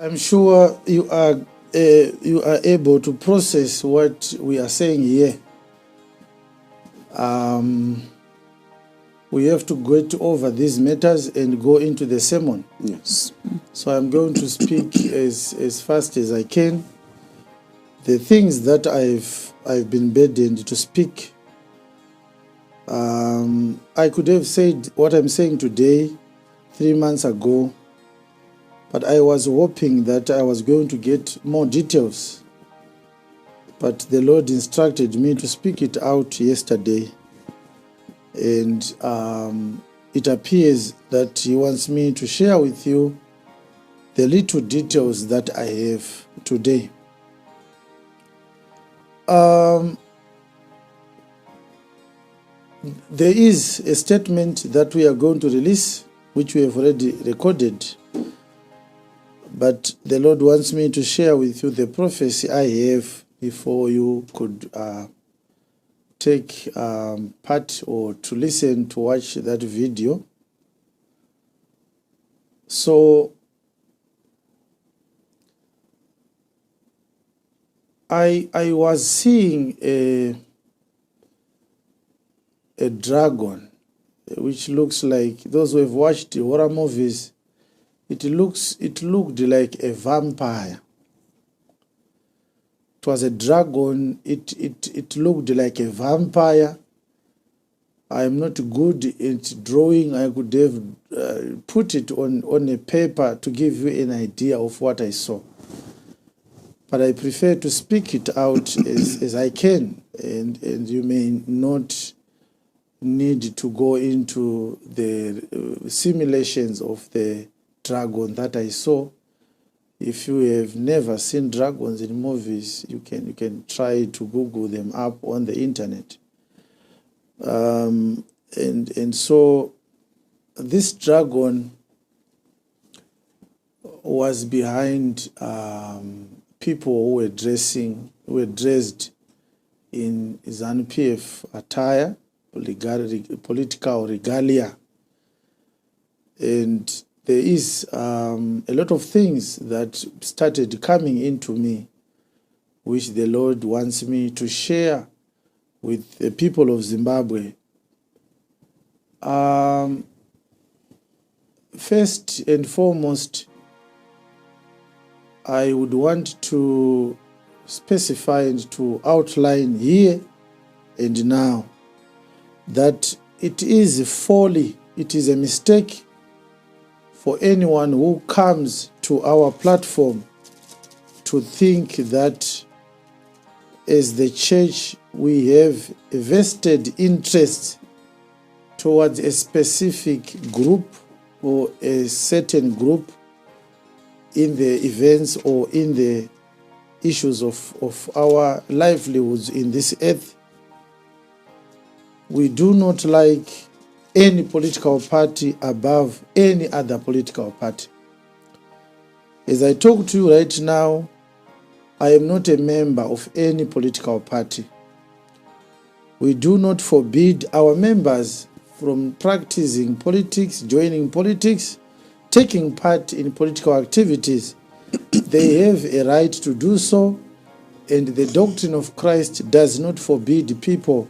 I'm sure you are able to process what we are saying here. We have to get over these matters and go into the sermon. Yes. So I'm going to speak as fast as I can. The things that I've been burdened to speak, I could have said what I'm saying today 3 months ago, but I was hoping that I was going to get more details. But the Lord instructed me to speak it out yesterday. And it appears that He wants me to share with you the little details that I have today. There is a statement that we are going to release, which we have already recorded. But the Lord wants me to share with you the prophecy I have before you could take part or to listen to watch that video. So I was seeing a dragon, which looks like, those who have watched horror movies, it looked like a vampire. It was a dragon. It looked like a vampire. I am not good at drawing. I could have put it on a paper to give you an idea of what I saw. But I prefer to speak it out as I can, and you may not need to go into the simulations of the dragon that I saw. If you have never seen dragons in movies, you can try to Google them up on the internet. And so this dragon was behind people who were dressed in ZANU-PF attire, political regalia, and there is a lot of things that started coming into me, which the Lord wants me to share with the people of Zimbabwe. First and foremost, I would want to specify and to outline here and now that it is folly, it is a mistake for anyone who comes to our platform to think that as the church we have a vested interest towards a specific group or a certain group in the events or in the issues of our livelihoods in this earth. We do not like any political party above any other political party. As I talk to you right now, I am not a member of any political party. We do not forbid our members from practicing politics, joining politics, taking part in political activities. They have a right to do so, and the doctrine of Christ does not forbid people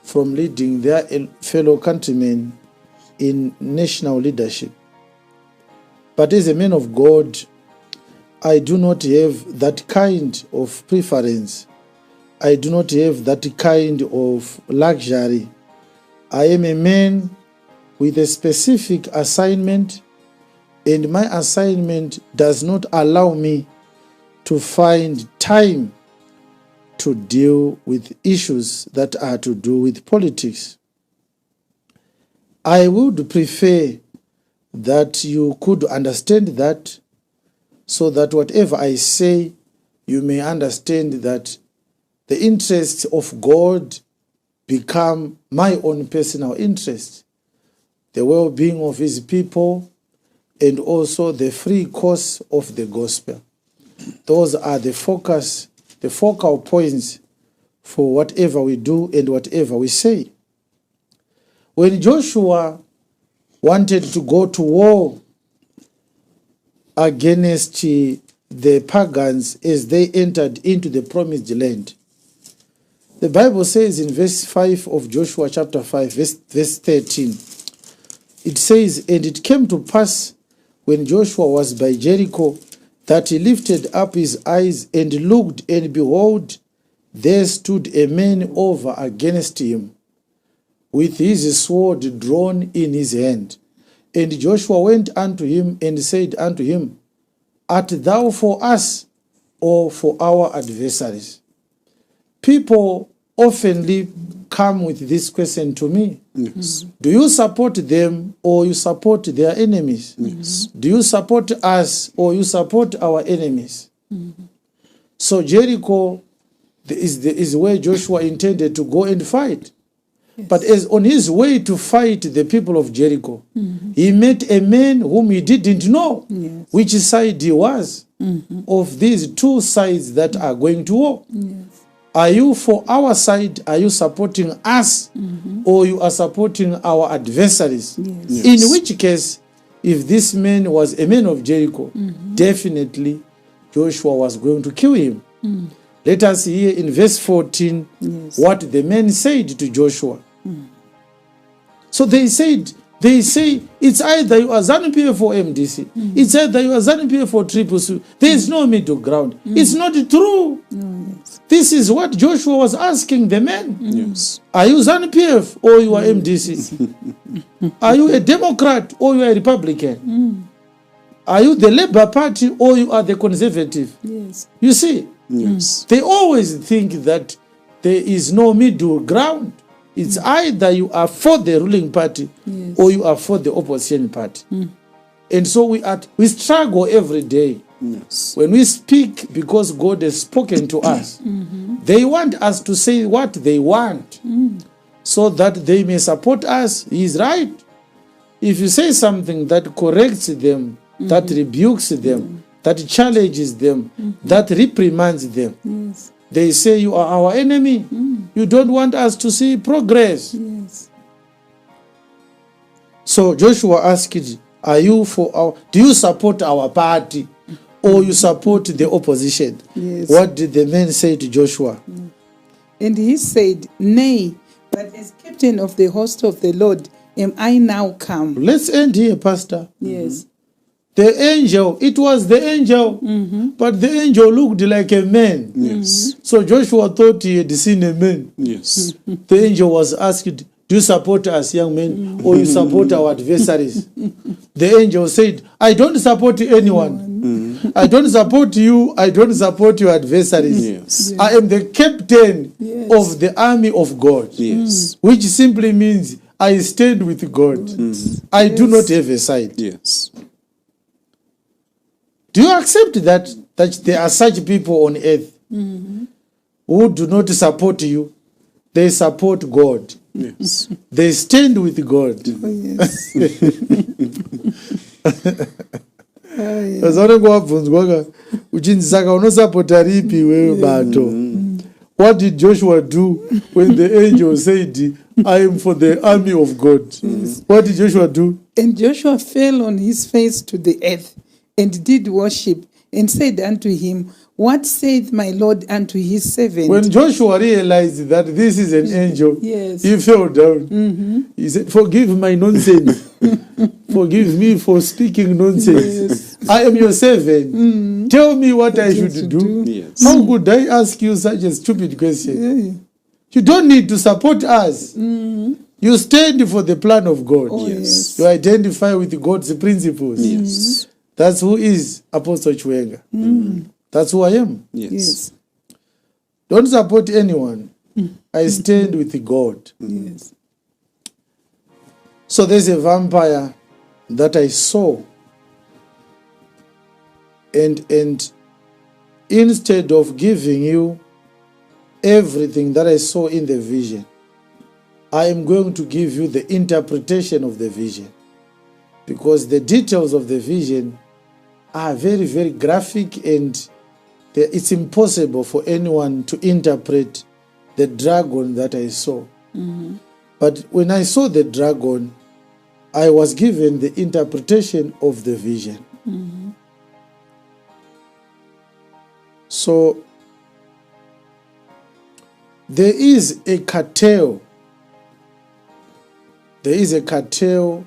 from leading their fellow countrymen in national leadership. But as a man of God, I do not have that kind of preference. I do not have that kind of luxury. I am a man with a specific assignment, and my assignment does not allow me to find time to deal with issues that are to do with politics. I would prefer that you could understand that, so that whatever I say, you may understand that the interests of God become my own personal interest, the well-being of His people, and also the free course of the gospel. Those are the focal points for whatever we do and whatever we say. When Joshua wanted to go to war, against the pagans as they entered into the promised land. The Bible says in verse 5 of Joshua chapter 5, verse 13, it says, "And it came to pass when Joshua was by Jericho that he lifted up his eyes and looked, and behold, there stood a man over against him, with his sword drawn in his hand. And Joshua went unto him and said unto him, Art thou for us or for our adversaries?" People oftenly come with this question to me. Yes. Do you support them or you support their enemies? Yes. Do you support us or you support our enemies? So Jericho is where Joshua intended to go and fight. Yes. But as on his way to fight the people of Jericho, he met a man whom he didn't know Yes. which side he was of these two sides that are going to war. Yes. Are you for our side? Are you supporting us? Or you are supporting our adversaries? Yes. Yes. In which case, if this man was a man of Jericho, definitely Joshua was going to kill him. Let us hear in verse 14 Yes. what the men said to Joshua. So they say, it's either you are ZANU-PF or MDC. It's either you are ZANU-PF or Triple C. There is no middle ground. It's not true. Yes. This is what Joshua was asking the men. Yes. Are you ZANU-PF or you are MDC? Are you a Democrat or you are a Republican? Are you the Labour Party or you are the Conservative? Yes. You see, Yes. they always think that there is no middle ground. It's either you are for the ruling party Yes. or you are for the opposition party. And so we struggle every day. Yes. When we speak because God has spoken to us, they want us to say what they want so that they may support us. He is right. If you say something that corrects them, that rebukes them, that challenges them, that reprimands them, Yes. they say you are our enemy. You don't want us to see progress. Yes. So Joshua asked, do you support our party or you support the opposition? Yes. What did the men say to Joshua? And he said, Nay, but as captain of the host of the Lord am I now come. Let's end here, Pastor. Yes. The angel, it was the angel, but the angel looked like a man. Yes. So Joshua thought he had seen a man. Yes. The angel was asked, do you support us, young men, or you support our adversaries? The angel said, I don't support anyone. I don't support you. I don't support your adversaries. Yes. I am the captain Yes. of the army of God, Yes. which simply means I stand with God. I do not have a side. Yes. Do you accept that there are such people on earth who do not support you? They support God. Yes. They stand with God. Oh, yes. Oh, yes. Kazanenge wabvunzwa uchinzi saka unosapota ripi wewe bato? What did Joshua do when the angel said, I am for the army of God? What did Joshua do? And Joshua fell on his face to the earth and did worship and said unto him, What saith my Lord unto his servant? When Joshua realized that this is an angel, Yes. he fell down. He said, forgive my nonsense. Forgive me for speaking nonsense. Yes. I am your servant. Tell me what I should do. Yes. How could I ask you such a stupid question? Yeah. You don't need to support us. You stand for the plan of God. Oh, Yes. You identify with God's principles. Yes. That's who is Apostle Chiwenga. That's who I am. Yes. Yes. Don't support anyone. I stand with God. Yes. So there's a vampire that I saw. And instead of giving you everything that I saw in the vision, I am going to give you the interpretation of the vision. Because the details of the vision are very, very graphic, and it's impossible for anyone to interpret the dragon that I saw. But when I saw the dragon, I was given the interpretation of the vision. So there is a cartel. There is a cartel,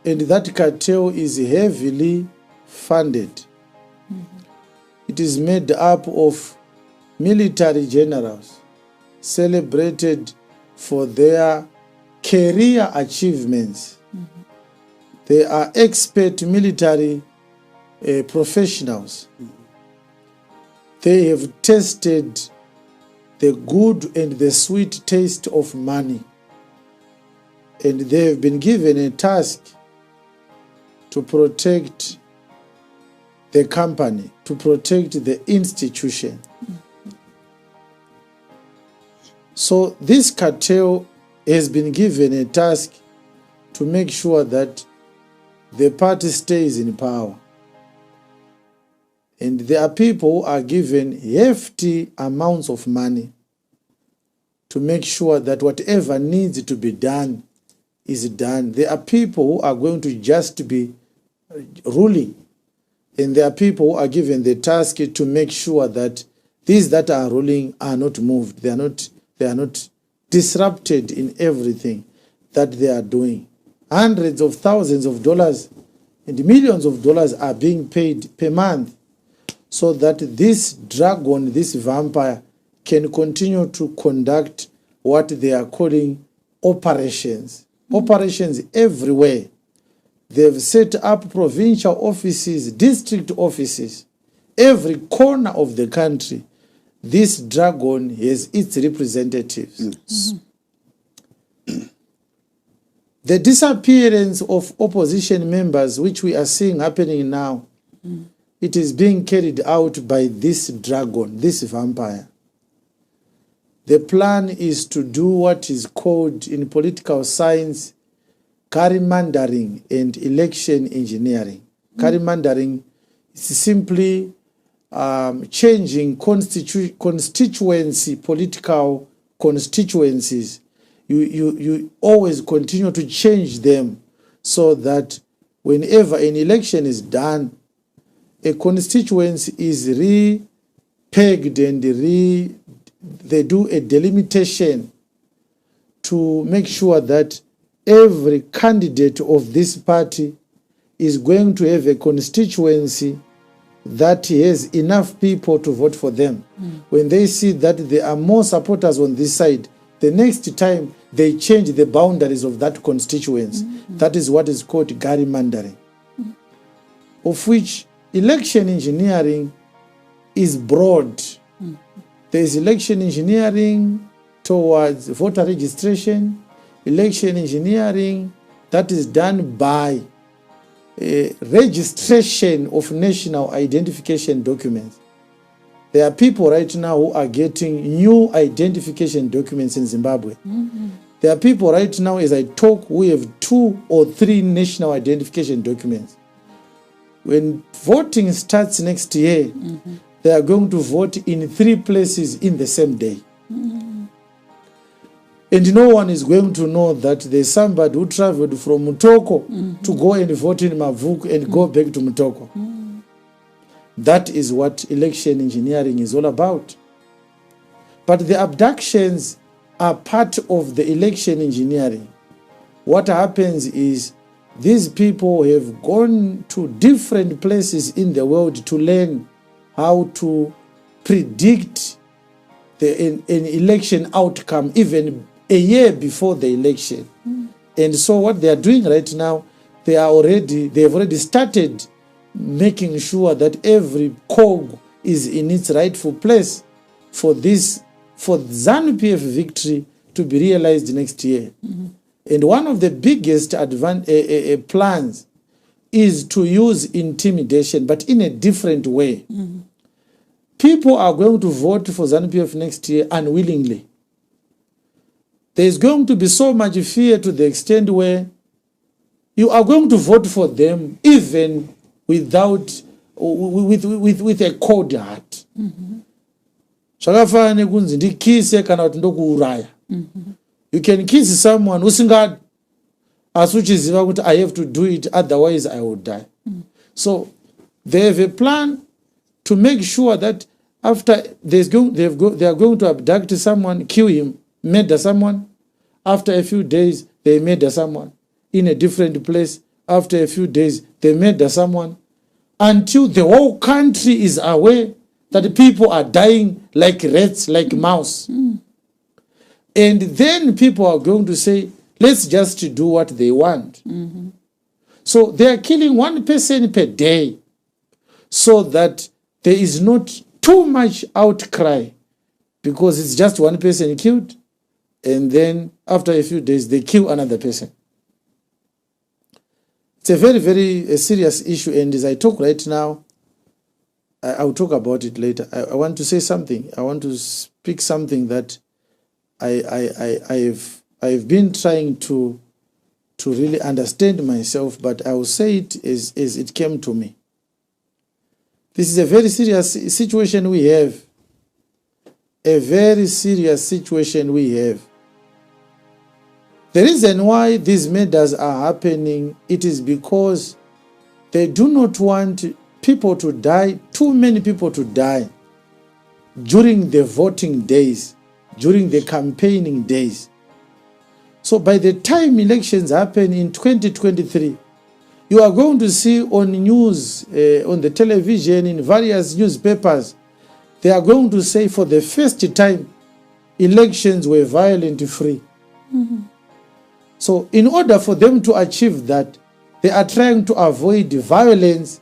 and that cartel is heavily funded. It is made up of military generals celebrated for their career achievements. They are expert military professionals. They have tasted the good and the sweet taste of money, and they have been given a task to protect the company, to protect the institution. So this cartel has been given a task to make sure that the party stays in power. And there are people who are given hefty amounts of money to make sure that whatever needs to be done is done. There are people who are going to just be ruling, and there are people who are given the task to make sure that these that are ruling are not moved. They are not disrupted in everything that they are doing. Hundreds of thousands of dollars and millions of dollars are being paid per month so that this dragon, this vampire, can continue to conduct what they are calling operations. Operations everywhere. They've set up provincial offices, district offices, every corner of the country. This dragon has its representatives. The disappearance of opposition members, which we are seeing happening now, it is being carried out by this dragon, this vampire. The plan is to do what is called in political science gerrymandering and election engineering. Gerrymandering is simply changing constituency, political constituencies. You always continue to change them so that whenever an election is done, a constituency is re-pegged and they do a delimitation to make sure that every candidate of this party is going to have a constituency that has enough people to vote for them. When they see that there are more supporters on this side, the next time they change the boundaries of that constituency. That is what is called gerrymandering, of which election engineering is broad. There is election engineering towards voter registration, election engineering that is done by registration of national identification documents. There are people right now who are getting new identification documents in Zimbabwe. There are people right now, as I talk, who have 2 or 3 national identification documents. When voting starts next year, they are going to vote in 3 places in the same day. And no one is going to know that there's somebody who traveled from Mutoko to go and vote in Mavuku and go back to Mutoko. That is what election engineering is all about. But the abductions are part of the election engineering. What happens is these people have gone to different places in the world to learn how to predict an election outcome even a year before the election. And so what they are doing right now, they have already started making sure that every cog is in its rightful place for ZANU-PF victory to be realized next year. And one of the biggest plans is to use intimidation, but in a different way. People are going to vote for ZANU-PF next year unwillingly. There is going to be so much fear to the extent where you are going to vote for them even without with a cold heart. Zvakafanana nekunzi ndikise kana kuti ndokuuraya. You can kiss someone usingadi asi uchiziva kuti I have to do it, otherwise I will die. So they have a plan to make sure that after they are going to abduct someone, kill him, murder someone. After a few days, they murder someone in a different place. After a few days, they murder someone, until the whole country is aware that people are dying like rats, like mouse. And then people are going to say, let's just do what they want. So they are killing one person per day so that there is not too much outcry, because it's just one person killed, and then after a few days they kill another person. It's a very, very serious issue, and as I talk right now, I'll talk about it later. I want to say something. I want to speak something that I've been trying to really understand myself, but I will say it as it came to me. This is a very serious situation we have. A very serious situation we have. The reason why these murders are happening, it is because they do not want people to die, too many people to die during the voting days, during the campaigning days. So by the time elections happen in 2023, you are going to see on news, on the television, in various newspapers, they are going to say for the first time, elections were violent free. So in order for them to achieve that, they are trying to avoid violence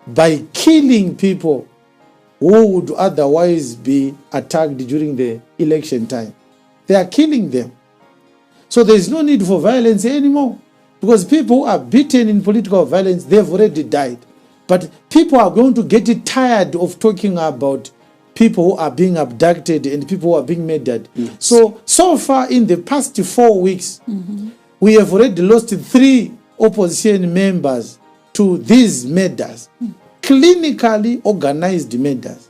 by killing people who would otherwise be attacked during the election time. They are killing them. So there is no need for violence anymore, because people who are beaten in political violence, they've already died. But people are going to get tired of talking about people who are being abducted and people who are being murdered. Yes. So far in the past 4 weeks, we have already lost 3 opposition members to these murders. Clinically organized murders.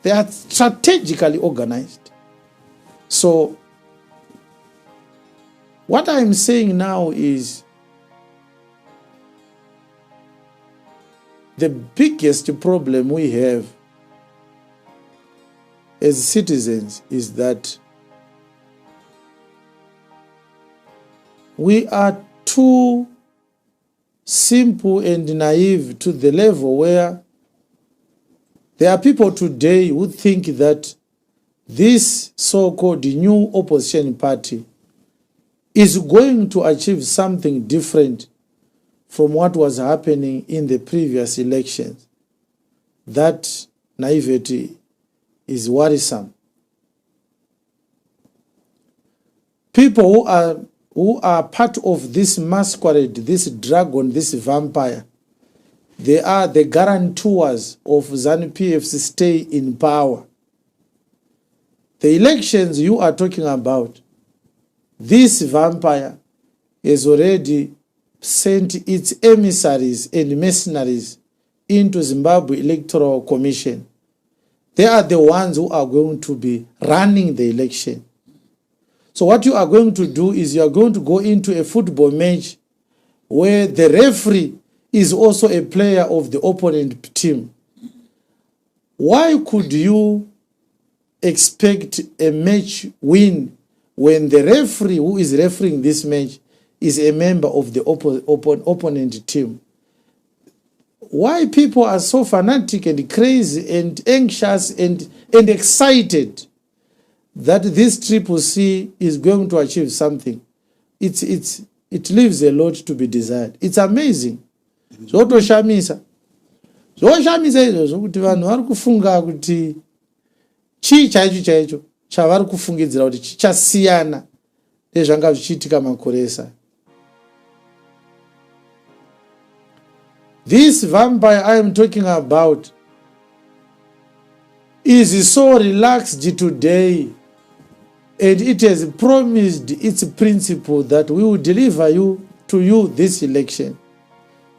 They are strategically organized. So what I'm saying now is the biggest problem we have as citizens is that we are too simple and naive to the level where there are people today who think that this so-called new opposition party is going to achieve something different from what was happening in the previous elections. That naivety is worrisome. People who are part of this masquerade, this dragon, this vampire, they are the guarantors of ZANU-PF's stay in power. The elections you are talking about, this vampire has already sent its emissaries and mercenaries into Zimbabwe Electoral Commission. They are the ones who are going to be running the election. So what you are going to do is you are going to go into a football match where the referee is also a player of the opponent team. Why could you expect a match win when the referee who is refereeing this match is a member of the opponent team? Why people are so fanatic and crazy and anxious and excited that this Triple C is going to achieve something? It leaves a lot to be desired. It's amazing. Zvotoshamisa izvozvo kuti vanhu vari kufunga kuti chii chaicho chavari kufungidzira kuti chichasiyana nezvanga zvichiitika makore esa. This vampire I am talking about is so relaxed today, and it has promised its principle that we will deliver to you this election.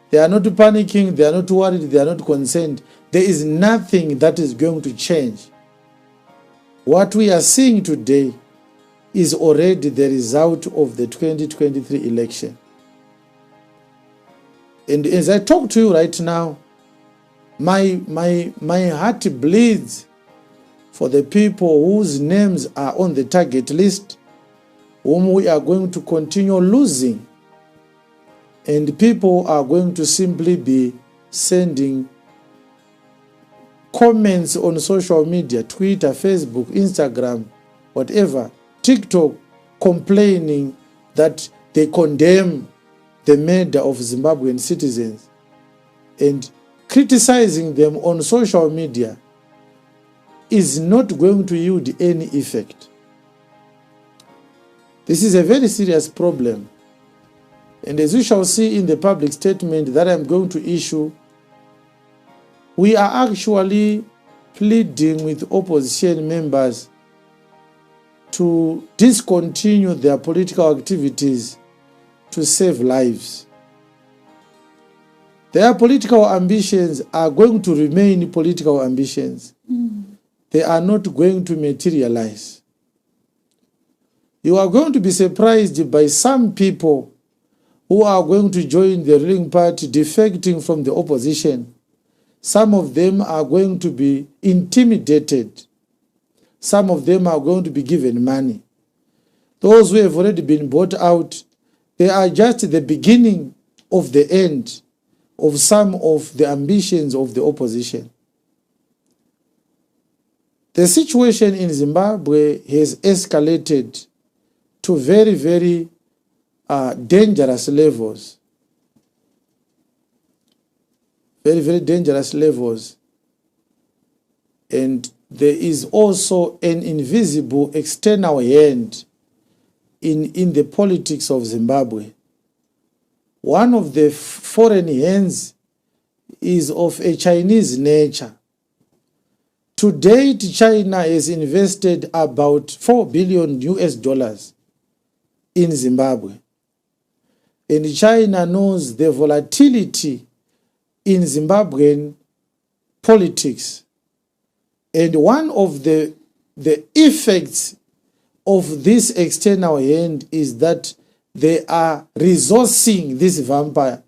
They are not panicking, they are not worried, they are not concerned. There is nothing that is going to change. What we are seeing today is already the result of the 2023 election. And as I talk to you right now, My heart bleeds for the people whose names are on the target list, whom we are going to continue losing. And people are going to simply be sending comments on social media, Twitter, Facebook, Instagram, whatever, TikTok, complaining that they condemn the murder of Zimbabwean citizens and criticizing them on social media is not going to yield any effect. This is a very serious problem. And as we shall see in the public statement that I'm going to issue, we are actually pleading with opposition members to discontinue their political activities to save lives. Their political ambitions are going to remain political ambitions. They are not going to materialize. You are going to be surprised by some people who are going to join the ruling party defecting from the opposition. Some of them are going to be intimidated. Some of them are going to be given money. Those who have already been bought out, they are just the beginning of the end of some of the ambitions of the opposition. The situation in Zimbabwe has escalated to very, very dangerous levels. Very, very dangerous levels. And there is also an invisible external hand in the politics of Zimbabwe. One of the foreign hands is of a Chinese nature. To date, China has invested about $4 billion in Zimbabwe. And China knows the volatility in Zimbabwean politics. And one of the effects of this external hand is that they are resourcing this vampire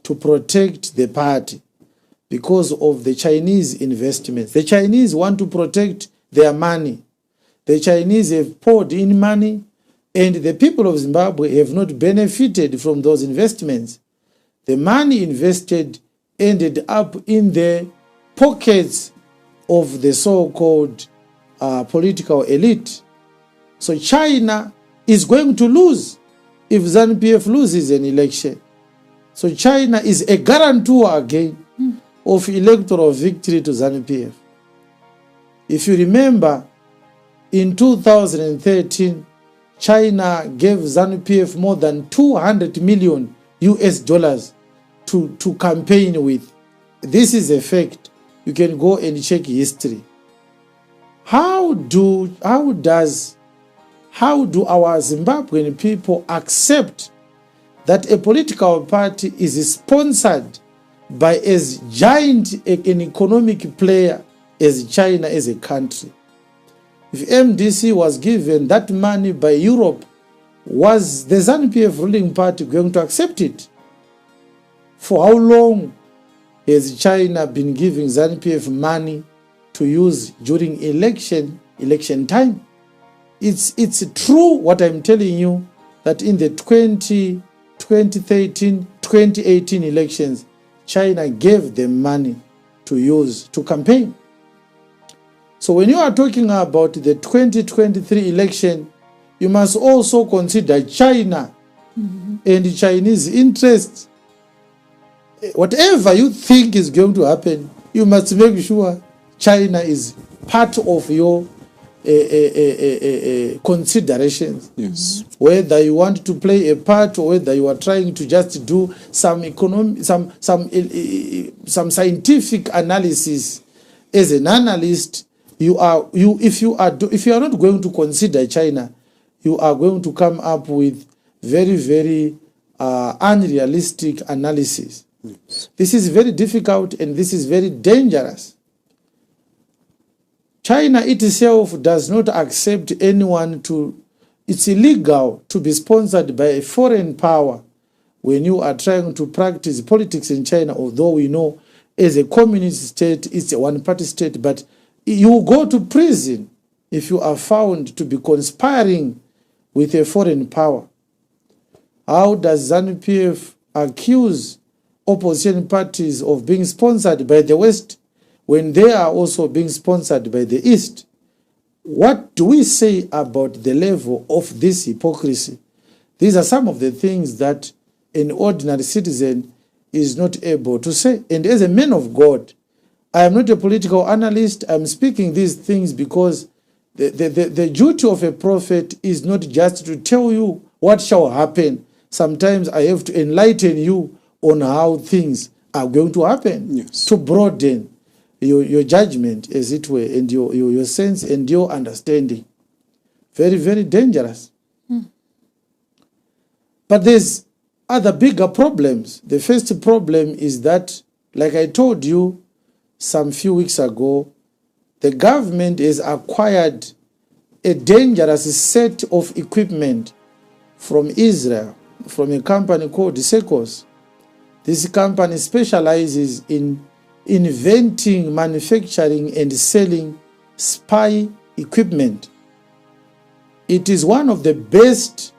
to protect the party because of the Chinese investments. The Chinese want to protect their money. The Chinese have poured in money, and the people of Zimbabwe have not benefited from those investments. The money invested ended up in the pockets of the so-called political elite. So China is going to lose if ZANU-PF loses an election. So China is a guarantor again of electoral victory to ZANU-PF. If you remember, in 2013, China gave ZANU-PF more than $200 million to campaign with. This is a fact. You can go and check history. How do our Zimbabwean people accept that a political party is sponsored by as giant an economic player as China as a country? If MDC was given that money by Europe, was the ZANU-PF ruling party going to accept it? For how long has China been giving ZANU-PF money to use during election time? It's true what I'm telling you, that in the 2013, 2018 elections, China gave them money to use to campaign. So when you are talking about the 2023 election, you must also consider China and Chinese interests. Whatever you think is going to happen, you must make sure China is part of your considerations. Yes. Whether you want to play a part or whether you are trying to just do some scientific analysis. As an analyst, if you are not going to consider China, you are going to come up with very, very unrealistic analysis. Yes. This is very difficult and this is very dangerous. China itself does not accept anyone to... It's illegal to be sponsored by a foreign power when you are trying to practice politics in China, although we know as a communist state, it's a one-party state, but you go to prison if you are found to be conspiring with a foreign power. How does ZANU-PF accuse opposition parties of being sponsored by the West when they are also being sponsored by the East? What do we say about the level of this hypocrisy? These are some of the things that an ordinary citizen is not able to say. And as a man of God, I am not a political analyst. I'm speaking these things because the duty of a prophet is not just to tell you what shall happen. Sometimes I have to enlighten you on how things are going to happen, yes, to broaden your judgment, as it were, and your sense and your understanding. Very, very dangerous. But there's other bigger problems. The first problem is that, like I told you some few weeks ago, the government has acquired a dangerous set of equipment from Israel, from a company called Sekos. This company specializes in inventing, manufacturing, and selling spy equipment. It is one of the best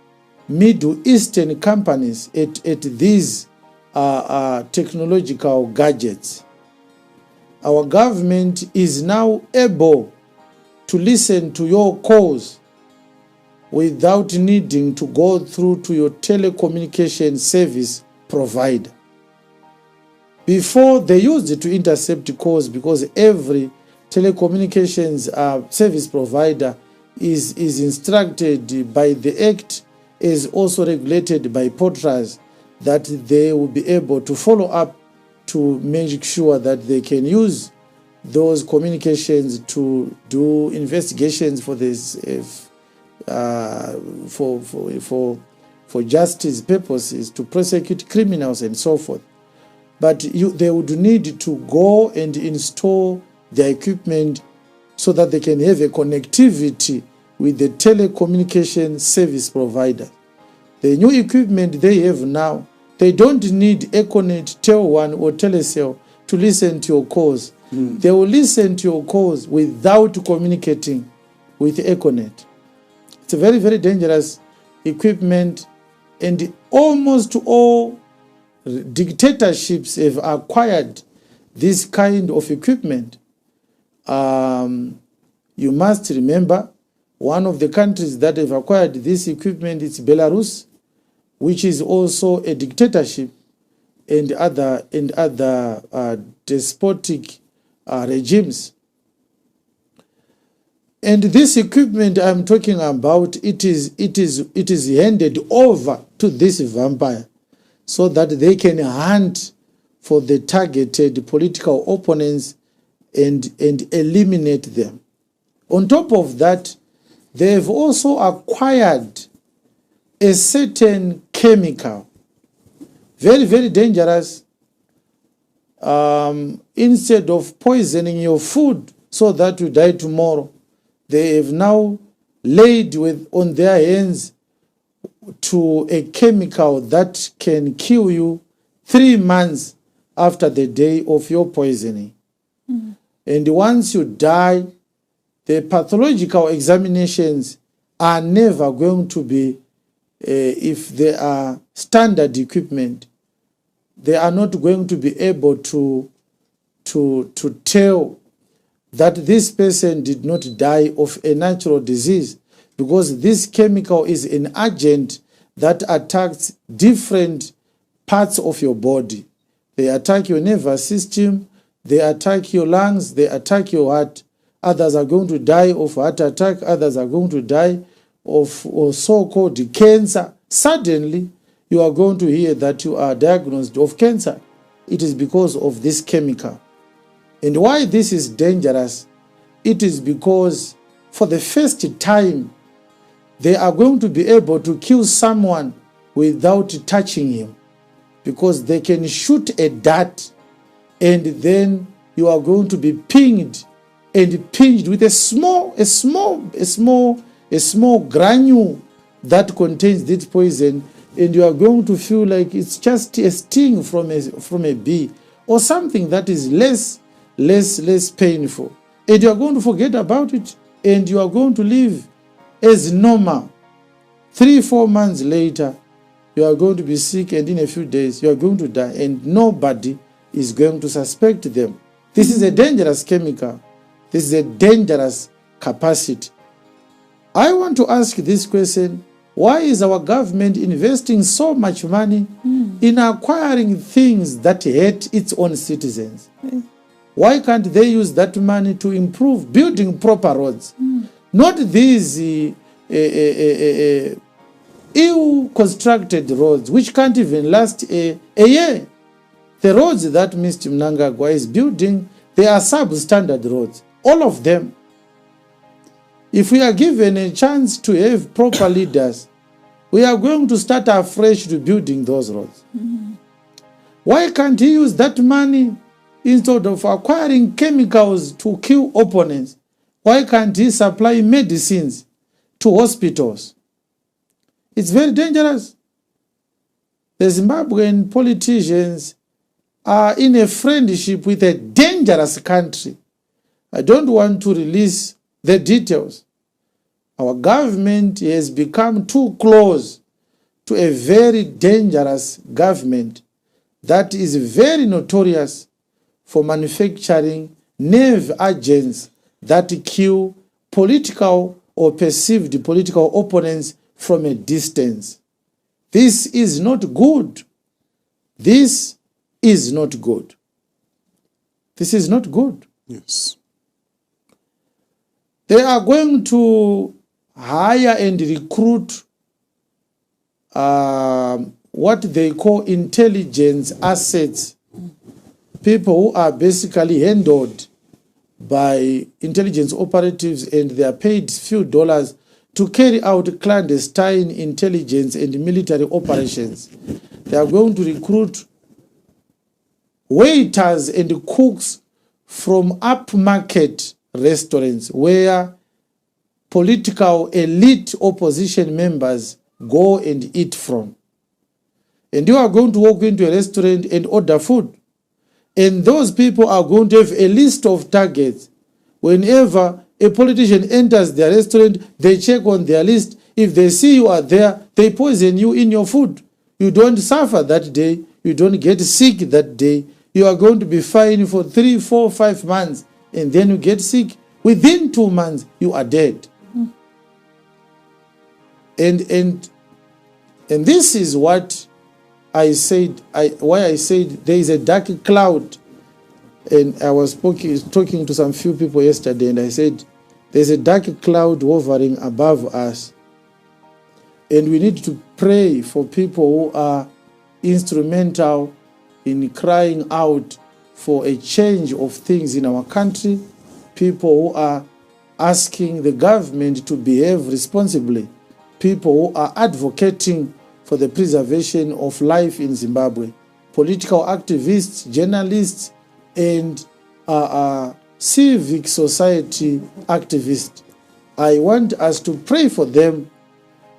Middle Eastern companies at these technological gadgets. Our government is now able to listen to your calls without needing to go through to your telecommunication service provider. Before, they used it to intercept calls because every telecommunications service provider is instructed by the Act, is also regulated by POTRAS, that they will be able to follow up to make sure that they can use those communications to do investigations for this, for justice purposes, to prosecute criminals and so forth. But they would need to go and install their equipment so that they can have a connectivity with the telecommunication service provider. The new equipment they have now, they don't need Econet, Tel1 or Telecel to listen to your calls. They will listen to your calls without communicating with Econet. It's a very, very dangerous equipment, and almost all dictatorships have acquired this kind of equipment. You must remember, one of the countries that have acquired this equipment is Belarus, which is also a dictatorship, and other despotic regimes. And this equipment I'm talking about, it is handed over to this vampire so that they can hunt for the targeted political opponents and eliminate them. On top of that, they have also acquired a certain chemical, very, very dangerous. Instead of poisoning your food so that you die tomorrow, they have now laid on their hands to a chemical that can kill you 3 months after the day of your poisoning. And once you die, the pathological examinations are never going to be, if they are standard equipment, they are not going to be able to tell that this person did not die of a natural disease, because this chemical is an agent that attacks different parts of your body. They attack your nervous system, they attack your lungs, they attack your heart. Others are going to die of heart attack, others are going to die of so-called cancer. Suddenly, you are going to hear that you are diagnosed of cancer. It is because of this chemical. And why this is dangerous? It is because for the first time, they are going to be able to kill someone without touching him, because they can shoot a dart and then you are going to be pinged and pinched with a small granule that contains this poison, and you are going to feel like it's just a sting from a bee or something that is less painful. And you are going to forget about it, and you are going to live as normal. 3-4 months later, you are going to be sick, and in a few days, you are going to die, and nobody is going to suspect them. This is a dangerous chemical. This is a dangerous capacity. I want to ask this question: why is our government investing so much money in acquiring things that hurt its own citizens? Why can't they use that money to improve building proper roads? Not these ill-constructed roads which can't even last a year. The roads that Mr. Mnangagwa is building, they are substandard roads, all of them. If we are given a chance to have proper leaders, we are going to start afresh to building those roads. Why can't he use that money instead of acquiring chemicals to kill opponents? Why can't he supply medicines to hospitals? It's very dangerous. The Zimbabwean politicians are in a friendship with a dangerous country. I don't want to release the details. Our government has become too close to a very dangerous government that is very notorious for manufacturing nerve agents that kill political or perceived political opponents from a distance. This is not good. This is not good. This is not good. Yes. They are going to hire and recruit what they call intelligence assets, people who are basically handled by intelligence operatives, and they are paid few dollars to carry out clandestine intelligence and military operations. They are going to recruit waiters and cooks from upmarket restaurants where political elite opposition members go and eat from. And you are going to walk into a restaurant and order food. And those people are going to have a list of targets. Whenever a politician enters their restaurant, they check on their list. If they see you are there, they poison you in your food. You don't suffer that day. You don't get sick that day. You are going to be fined for 3, 4, 5 months. And then you get sick. Within 2 months, you are dead. And this is what I said, why I said there is a dark cloud. And I was talking to some few people yesterday, and I said, there's a dark cloud hovering above us. And we need to pray for people who are instrumental in crying out for a change of things in our country, people who are asking the government to behave responsibly, people who are advocating for the preservation of life in Zimbabwe, political activists, journalists, and civic society activists. I want us to pray for them,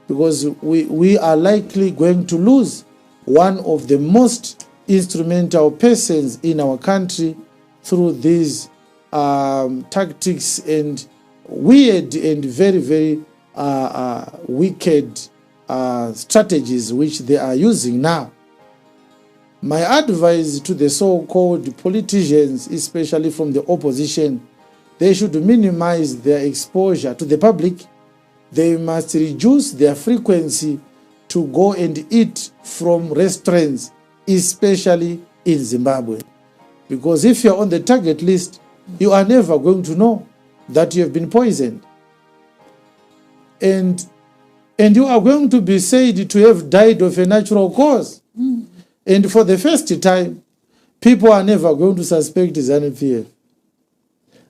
because we are likely going to lose one of the most instrumental persons in our country through these tactics and weird and very, very wicked strategies which they are using now. My advice to the so-called politicians, especially from the opposition, they should minimize their exposure to the public. They must reduce their frequency to go and eat from restaurants, especially in Zimbabwe. Because if you're on the target list, you are never going to know that you have been poisoned. And you are going to be said to have died of a natural cause. And for the first time, people are never going to suspect ZANU-PF.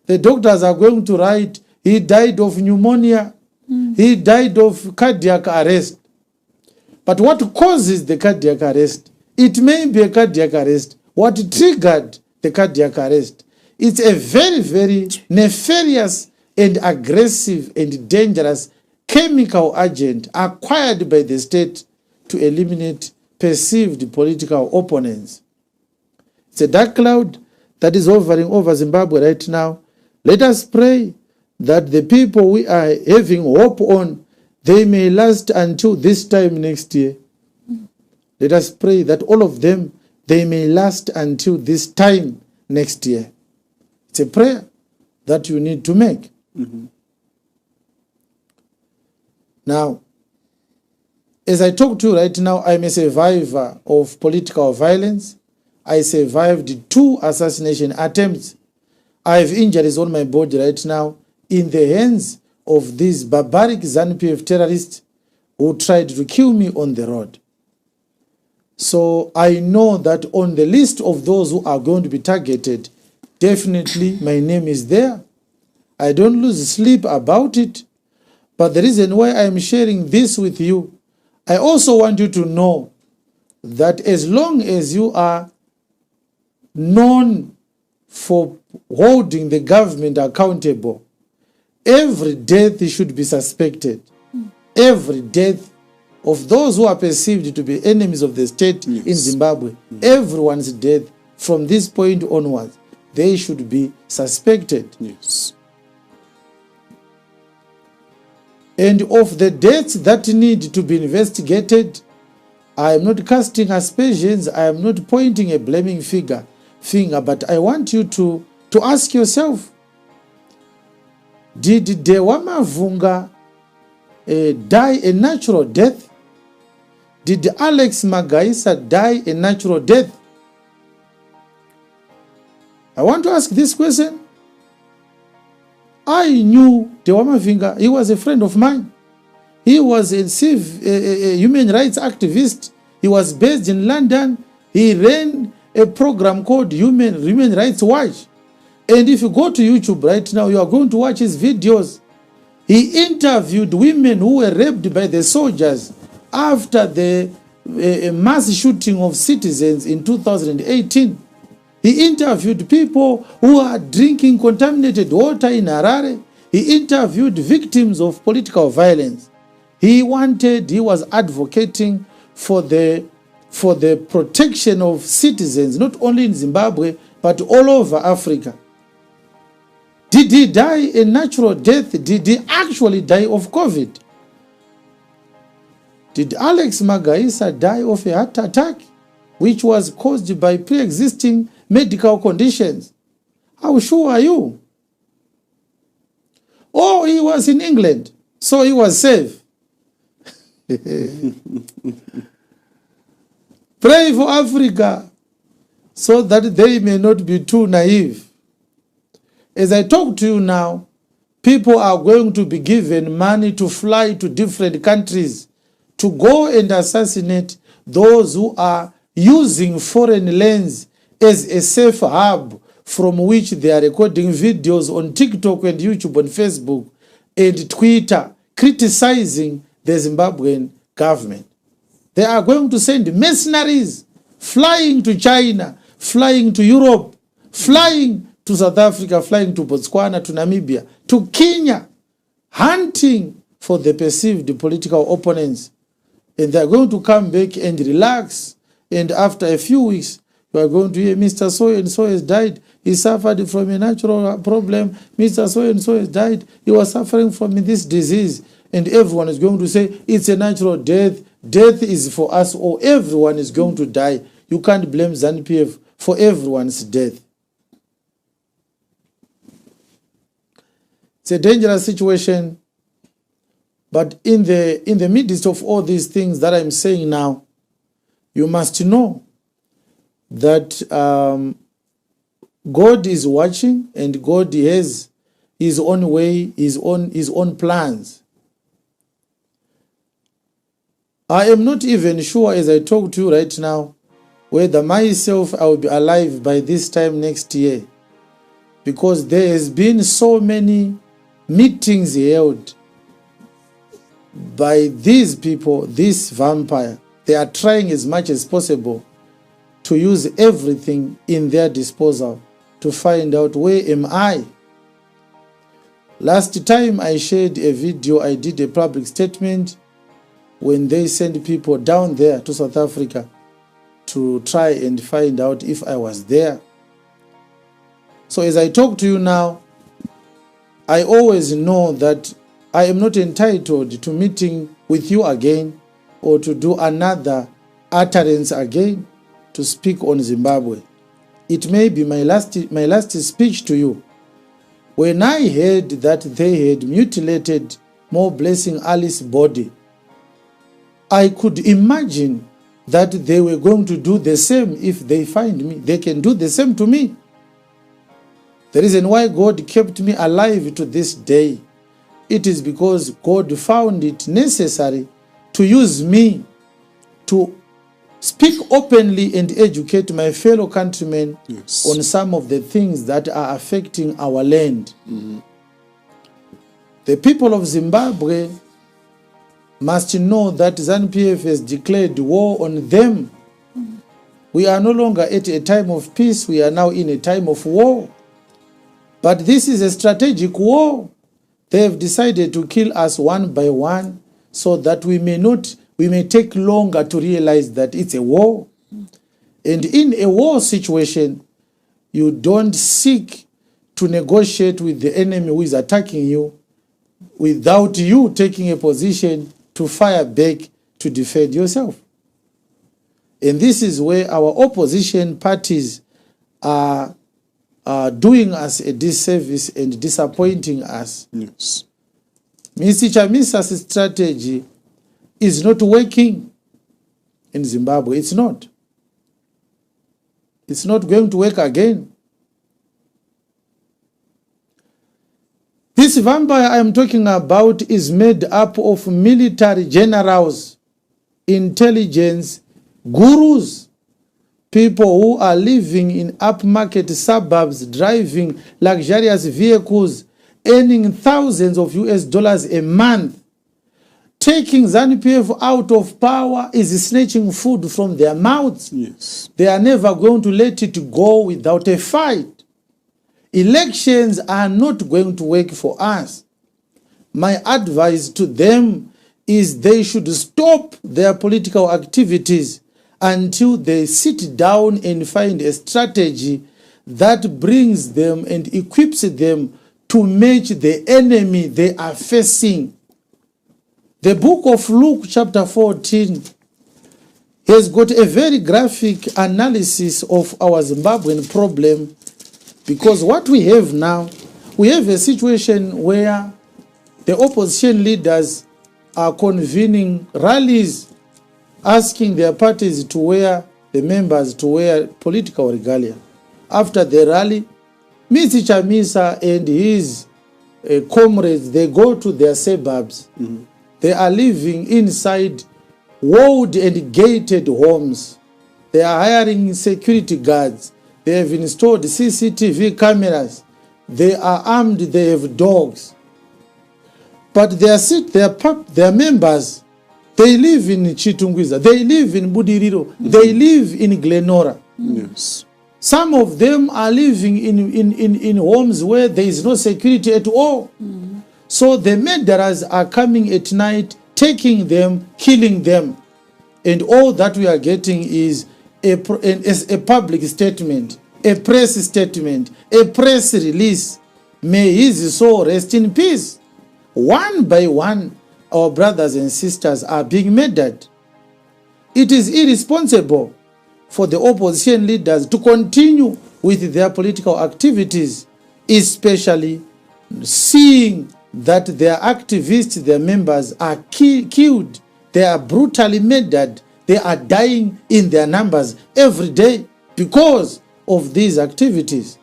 The doctors are going to write, he died of pneumonia, he died of cardiac arrest. But what causes the cardiac arrest? It may be a cardiac arrest. What triggered the cardiac arrest? It's a very, very nefarious and aggressive and dangerous chemical agent acquired by the state to eliminate perceived political opponents. It's a dark cloud that is hovering over Zimbabwe right now. Let us pray that the people we are having hope on, they may last until this time next year. Let us pray that all of them, they may last until this time next year. It's a prayer that you need to make. Now, as I talk to you right now, I'm a survivor of political violence. I survived 2 assassination attempts. I have injuries on my body right now in the hands of these barbaric ZANU-PF terrorists who tried to kill me on the road. So I know that on the list of those who are going to be targeted, definitely my name is there. I don't lose sleep about it. But the reason why I am sharing this with you, I also want you to know that as long as you are known for holding the government accountable, every death should be suspected. Every death of those who are perceived to be enemies of the state in Zimbabwe, everyone's death from this point onwards, they should be suspected. Yes. And of the deaths that need to be investigated, I am not casting aspersions, I am not pointing a blaming finger, but I want you to ask yourself, did Dewa Mavunga die a natural death? Did Alex Magaisa die a natural death? I want to ask this question. I knew Dewa Mavunga. He was a friend of mine. He was a human rights activist. He was based in London. He ran a program called Human Rights Watch. And if you go to YouTube right now, you are going to watch his videos. He interviewed women who were raped by the soldiers after the mass shooting of citizens in 2018. He interviewed people who are drinking contaminated water in Harare. He interviewed victims of political violence. He was advocating for the protection of citizens, not only in Zimbabwe, but all over Africa. Did he die a natural death? Did he actually die of COVID? Did Alex Magaisa die of a heart attack, which was caused by pre-existing medical conditions? How sure are you? Oh, he was in England, so he was safe. Pray for Africa so that they may not be too naive. As I talk to you now, people are going to be given money to fly to different countries to go and assassinate those who are using foreign lands as a safe hub from which they are recording videos on TikTok and YouTube and Facebook and Twitter criticizing the Zimbabwean government. They are going to send mercenaries flying to China, flying to Europe, flying to South Africa, flying to Botswana, to Namibia, to Kenya, hunting for the perceived political opponents. And they are going to come back and relax. And after a few weeks, you are going to hear Mr. So-and-so has died. He suffered from a natural problem. Mr. So-and-so has died. He was suffering from this disease. And everyone is going to say, it's a natural death. Death is for us, or everyone is going to die. You can't blame ZANU-PF for everyone's death. It's a dangerous situation. But in the midst of all these things that I'm saying now, you must know that God is watching, and God has his own way, his own plans. I am not even sure, as I talk to you right now, whether myself I will be alive by this time next year, because there has been so many meetings held by these people, this vampire. They are trying as much as possible to use everything in their disposal to find out where am I. Last time I shared a video, I did a public statement when they send people down there to South Africa to try and find out if I was there. So as I talk to you now, I always know that I am not entitled to meeting with you again or to do another utterance again to speak on Zimbabwe. It may be my last speech to you. When I heard that they had mutilated More Blessing Alice's body, I could imagine that they were going to do the same if they find me. They can do the same to me. The reason why God kept me alive to this day, it is because God found it necessary to use me to speak openly and educate my fellow countrymen on some of the things that are affecting our land. The people of Zimbabwe must know that ZANU-PF has declared war on them. We are no longer at a time of peace, we are now in a time of war. But this is a strategic war. They have decided to kill us one by one so that we may take longer to realize that it's a war. And in a war situation, you don't seek to negotiate with the enemy who is attacking you without you taking a position to fire back to defend yourself. And this is where our opposition parties are doing us a disservice and disappointing us. Yes. Mr. Chamisa's strategy is not working in Zimbabwe. It's not. It's not going to work again. This vampire I am talking about is made up of military generals, intelligence gurus, people who are living in upmarket suburbs, driving luxurious vehicles, earning thousands of US dollars a month. Taking ZANU-PF out of power is snatching food from their mouths. Yes. They are never going to let it go without a fight. Elections are not going to work for us. My advice to them is they should stop their political activities until they sit down and find a strategy that brings them and equips them to match the enemy they are facing. The book of Luke chapter 14 has got a very graphic analysis of our Zimbabwean problem, because what we have now, we have a situation where the opposition leaders are convening rallies, asking their parties to wear, the members to wear political regalia. After the rally, Mr. Chamisa and his comrades, they go to their suburbs. They are living inside walled and gated homes. They are hiring security guards. They have installed CCTV cameras. They are armed. They have dogs. But their members, they live in Chitungwiza. They live in Budiriro. They live in Glenora. Yes. Some of them are living in homes where there is no security at all. So the murderers are coming at night, taking them, killing them. And all that we are getting is a public statement, a press statement, a press release. May his soul rest in peace. One by one, our brothers and sisters are being murdered. It is irresponsible for the opposition leaders to continue with their political activities, especially seeing that their activists, their members are killed. They are brutally murdered. They are dying in their numbers every day because of these activities.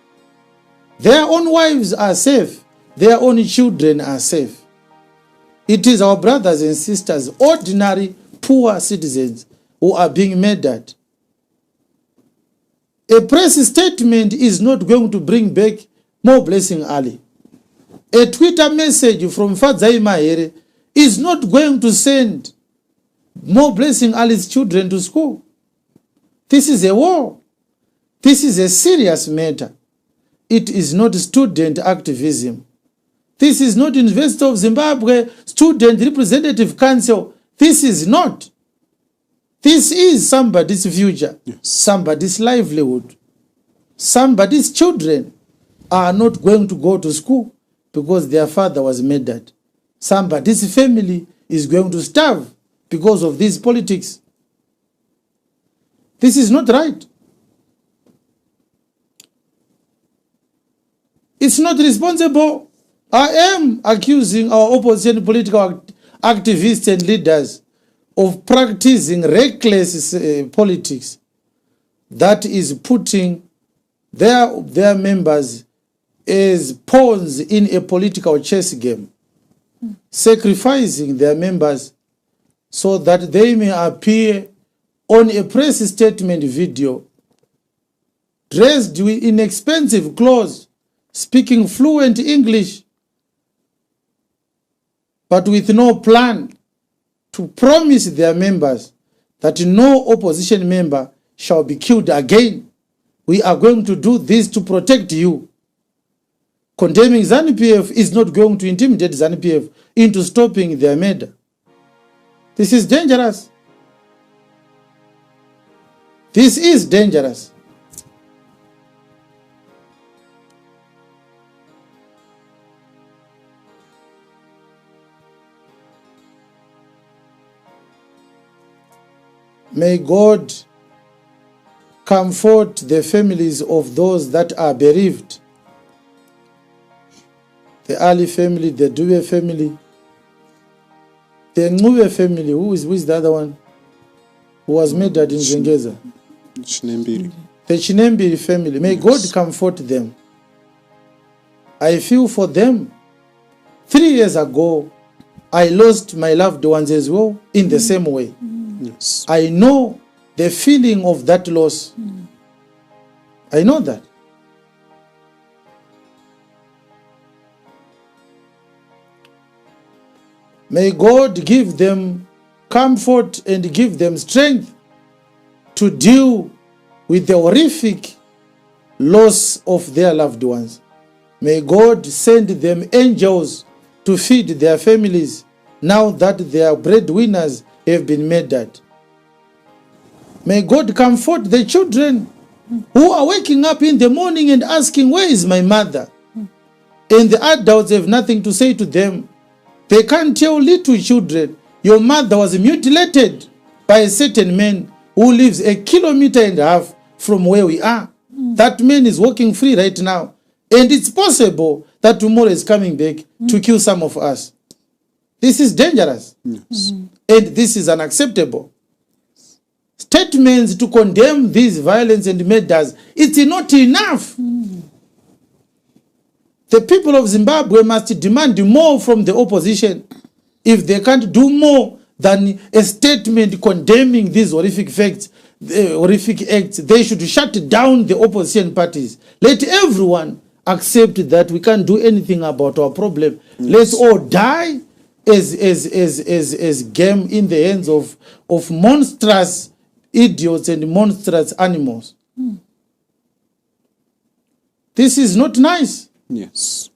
Their own wives are safe. Their own children are safe. It is our brothers and sisters, ordinary poor citizens, who are being murdered. A press statement is not going to bring back More Blessing Ali. A Twitter message from Fadzai Mahere is not going to send More Blessing Ali's children to school. This is a war. This is a serious matter. It is not student activism. This is not University of Zimbabwe Student Representative Council. This is not. This is somebody's future, somebody's livelihood. Somebody's children are not going to go to school because their father was murdered. Somebody's family is going to starve because of these politics. This is not right. It's not responsible. I am accusing our opposition political activists and leaders of practicing reckless politics that is putting their members as pawns in a political chess game, sacrificing their members so that they may appear on a press statement video, dressed in expensive clothes, speaking fluent English, but with no plan to promise their members that no opposition member shall be killed again. We are going to do this to protect you. Condemning ZANU-PF is not going to intimidate ZANU-PF into stopping their murder. This is dangerous. This is dangerous. May God comfort the families of those that are bereaved. The Ali family, the Dube family, the Ngube family, who is the other one? Who was murdered in Zengeza? The Chinembiri family. May God comfort them. I feel for them. 3 years ago, I lost my loved ones as well in the same way. Yes. I know the feeling of that loss. I know that. May God give them comfort and give them strength to deal with the horrific loss of their loved ones. May God send them angels to feed their families now that their breadwinners have been murdered. May God comfort the children who are waking up in the morning and asking, where is my mother? And the adults have nothing to say to them. They can't tell little children, your mother was mutilated by a certain man who lives 1.5 kilometers from where we are. That man is walking free right now. And it's possible that tomorrow is coming back to kill some of us. This is dangerous. Yes. And this is unacceptable. Statements to condemn these violence and murders, it's not enough. The people of Zimbabwe must demand more from the opposition. If they can't do more than a statement condemning these horrific facts, horrific acts, they should shut down the opposition parties. Let everyone accept that we can't do anything about our problem. Yes. Let's all die as game in the hands of monstrous idiots and monstrous animals. This is not nice. Yes.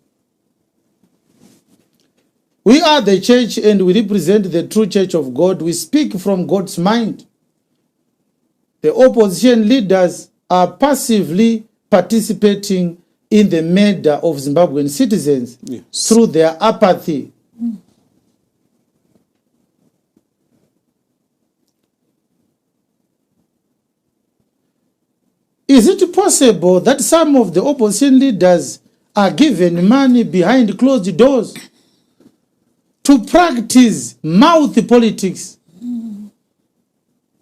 We are the church and we represent the true church of God. We speak from God's mind. The opposition leaders are passively participating in the murder of Zimbabwean citizens through their apathy. Is it possible that some of the opposition leaders are given money behind closed doors to practice mouth politics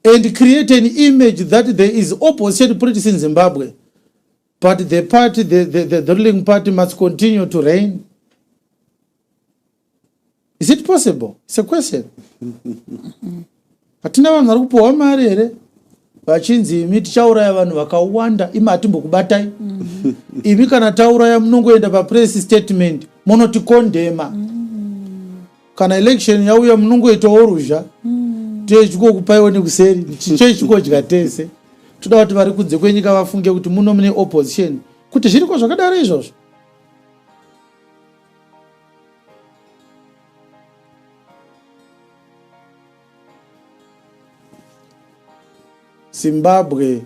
and create an image that there is opposition politics in Zimbabwe, but the party, the ruling party must continue to reign? Is it possible? It's a question. Hatina vanhu vari kupiwa mari here vachinzi imi tichauraya vanhu vakawanda imi hatimbokubatai. Imi kana tauraya munongoenda papress statement munotikondema. Kana election yauya munongoitawo ruzha techikokupaiwo nekuseri ticheichikodya tese. Toda kuti vari kunze kwenyika vafunge kuti muno mune opposition, kuti zviriko zvakadaro izvozvo. Zimbabwe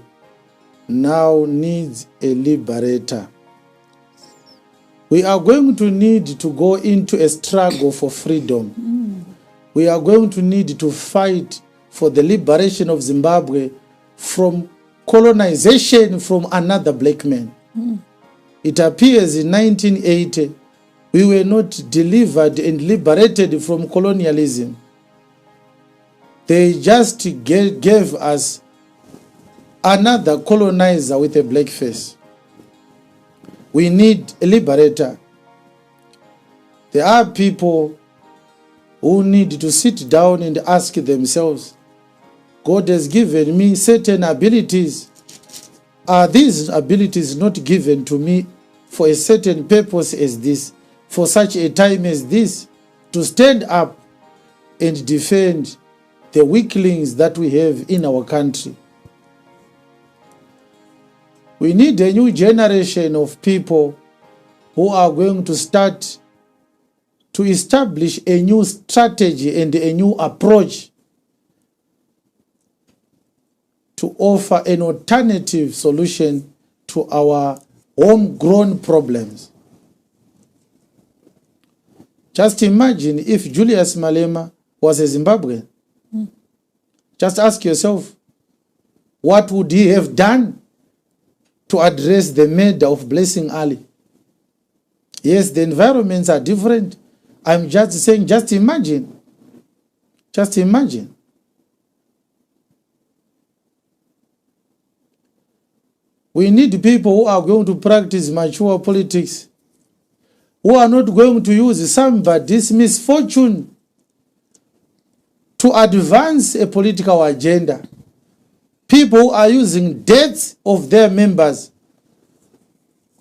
now needs a liberator. We are going to need to go into a struggle for freedom. We are going to need to fight for the liberation of Zimbabwe from colonization from another black man. It appears in 1980, we were not delivered and liberated from colonialism. They just gave us another colonizer with a black face. We need a liberator. There are people who need to sit down and ask themselves, God has given me certain abilities. Are these abilities not given to me for a certain purpose as this, for such a time as this, to stand up and defend the weaklings that we have in our country? We need a new generation of people who are going to start to establish a new strategy and a new approach to offer an alternative solution to our homegrown problems. Just imagine if Julius Malema was a Zimbabwean. Just ask yourself, what would he have done to address the murder of Blessing Ali? Yes, the environments are different. I'm just saying, just imagine. Just imagine. We need people who are going to practice mature politics, who are not going to use somebody's misfortune to advance a political agenda. People who are using deaths of their members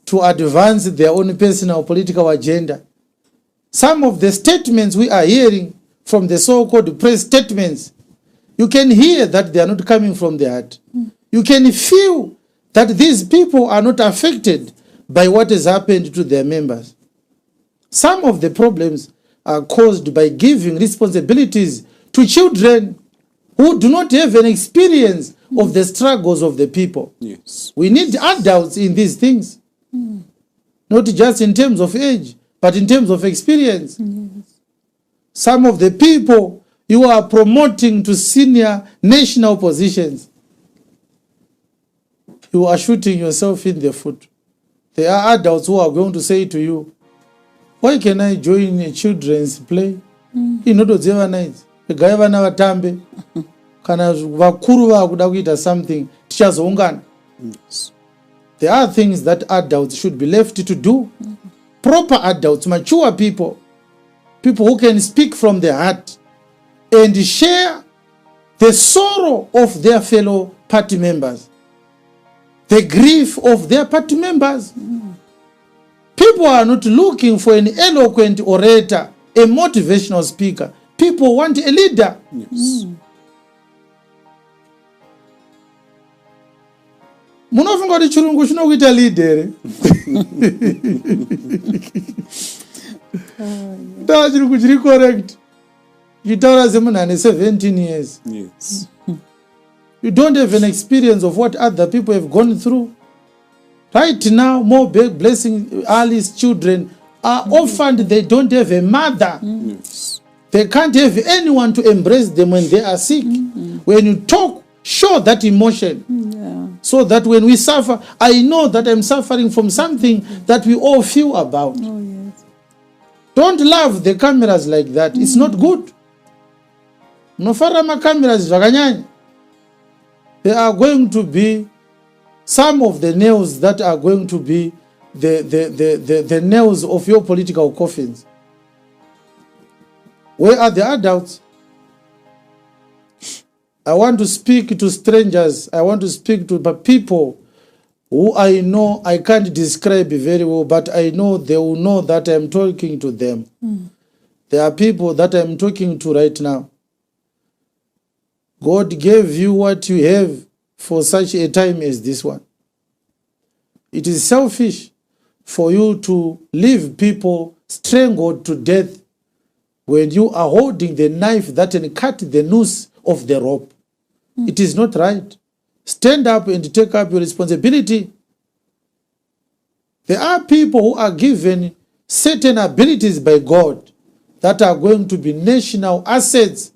to advance their own personal political agenda. Some of the statements we are hearing from the so-called press statements, you can hear that they are not coming from the heart. You can feel that these people are not affected by what has happened to their members. Some of the problems are caused by giving responsibilities to children who do not have an experience of the struggles of the people. Yes. We need adults in these things, not just in terms of age, but in terms of experience. Yes. Some of the people you are promoting to senior national positions, you are shooting yourself in the foot. There are adults who are going to say to you, why can I join a children's play? Inotodzeva nights. Gai vana vatambe. Kana vakuru vakuda kuita something, tichazoungana. Yes. There are things that adults should be left to do. Proper adults, mature people, people who can speak from their heart and share the sorrow of their fellow party members, the grief of their party members. People are not looking for an eloquent orator, a motivational speaker. People want a leader. Yes. Munofunga kuti chirungu chinokuita leader. Da chirungu chiri correct. Chitaura semunhu ane 17 years. Yes. You don't have an experience of what other people have gone through. Right now, more Blessing Ali's children are orphaned. They don't have a mother. Yes. They can't have anyone to embrace them when they are sick. When you talk, show that emotion. Yeah. So that when we suffer, I know that I'm suffering from something that we all feel about. Oh, yes. Don't love the cameras like that. It's not good. Nofara ma cameras zvakanyanya. There are going to be some of the nails that are going to be the nails of your political coffins. Where are the adults? I want to speak to strangers. I want to speak to people who I know I can't describe very well, but I know they will know that I'm talking to them. There are people that I'm talking to right now. God gave you what you have for such a time as this one. It is selfish for you to leave people strangled to death when you are holding the knife that can cut the noose of the rope. It is not right. Stand up and take up your responsibility. There are people who are given certain abilities by God that are going to be national assets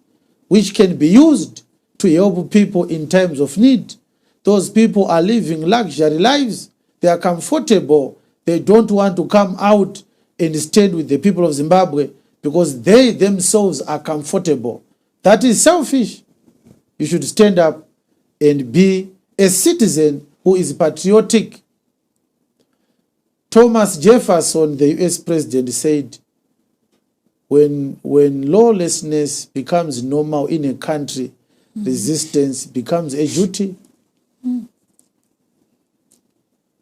which can be used to help people in times of need. Those people are living luxury lives. They are comfortable. They don't want to come out and stand with the people of Zimbabwe because they themselves are comfortable. That is selfish. You should stand up and be a citizen who is patriotic. Thomas Jefferson, the US president, said, when lawlessness becomes normal in a country, resistance becomes a duty.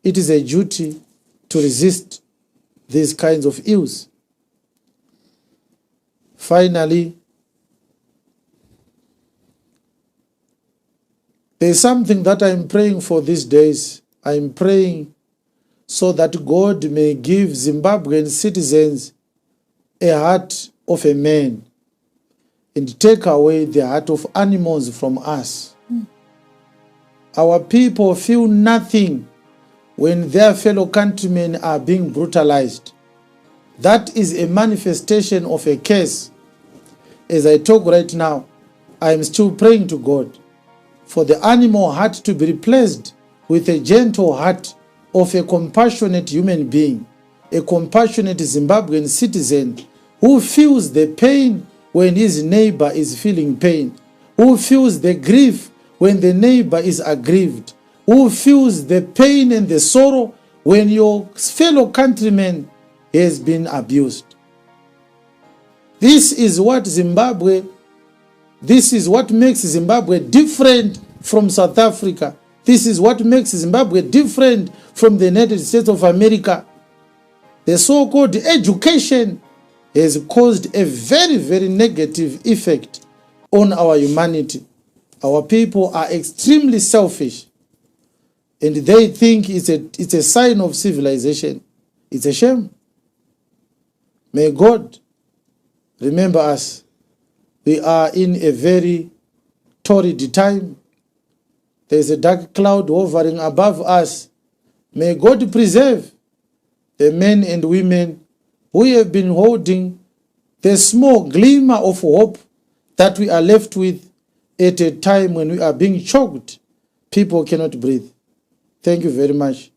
It is a duty to resist these kinds of ills. Finally, there is something that I'm praying for these days. I'm praying so that God may give Zimbabwean citizens a heart of a man and take away the heart of animals from us. Our people feel nothing when their fellow countrymen are being brutalized. That is a manifestation of a curse. As I talk right now, I am still praying to God for the animal heart to be replaced with a gentle heart of a compassionate human being, a compassionate Zimbabwean citizen who feels the pain when his neighbor is feeling pain, who feels the grief when the neighbor is aggrieved, who feels the pain and the sorrow when your fellow countryman has been abused. This is what makes Zimbabwe different from South Africa. This is what makes Zimbabwe different from the United States of America. The so-called education has caused a very, very negative effect on our humanity. Our people are extremely selfish, and they think it's a sign of civilization. It's a shame. May God remember us. We are in a very torrid time. There is a dark cloud hovering above us. May God preserve the men and women who have been holding the small glimmer of hope that we are left with at a time when we are being choked. People cannot breathe. Thank you very much.